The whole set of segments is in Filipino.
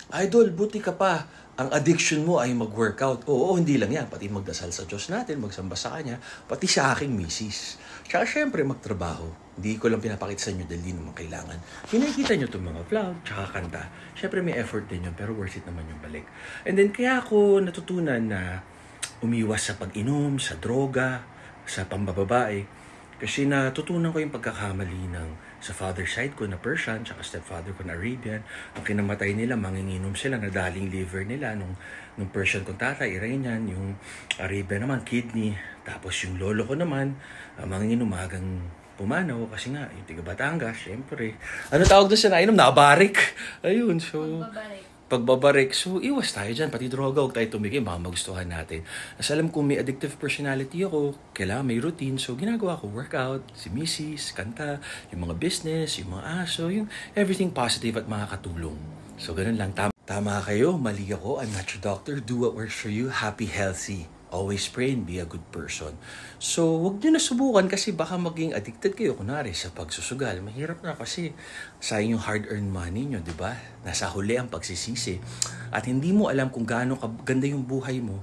Idol, buti ka pa. Ang addiction mo ay mag-workout. Oo, hindi lang yan. Pati magdasal sa Diyos natin, magsamba sa Kanya, pati sa aking misis. Tsaka syempre magtrabaho. Hindi ko lang pinapakita sa inyo dahil di naman kailangan. Hinakita nyo itong mga vlog, tsaka kanta. Syempre may effort din yun, pero worth it naman yung balik. And then kaya ako natutunan na umiwas sa pag-inom, sa droga, sa pambababae. Kasi natutunan ko yung pagkakamali sa father side ko na Persian, tsaka stepfather ko na Arabian. Ang kinamatay nila, manginginom sila, nadaling liver nila. Nung Persian kong tatay, Iranian, yung Arabian naman, kidney. Tapos yung lolo ko naman, manginginom magang pumanaw. Kasi nga, yung tiga Batangas, syempre. Ano tawag doon sa nainom? Nabarik. Ayun, so... Pagbabarik. So, iwas tayo dyan. Pati droga, huwag tayo tumigil. Baka magustuhan natin. As alam ko, may addictive personality ako. Kailangan may routine. So, ginagawa ko, workout, si misis, kanta, yung mga business, yung mga aso, yung everything positive at makakatulong. So, ganun lang. Tama kayo. Mali ako. I'm not your doctor. Do what works for you. Happy, healthy. Always pray and be a good person. So, huwag nyo na subukan kasi baka maging addicted kayo, kunwari, sa pagsusugal. Mahirap na kasi sayang yung hard-earned money nyo, di ba? Nasa huli ang pagsisisi. At hindi mo alam kung gaano ganda yung buhay mo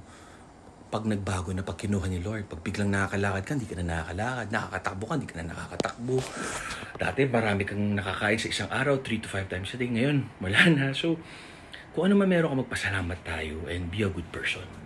pag nagbago na, pag kinuha ni Lord. Pag biglang nakakalakad ka, hindi ka na nakakalakad. Nakakatakbo ka, hindi ka na nakakatakbo. Dati, marami kang nakakain sa isang araw, 3 to 5 times a day. Ngayon, wala na. So, kung ano man meron ka, magpasalamat tayo and be a good person.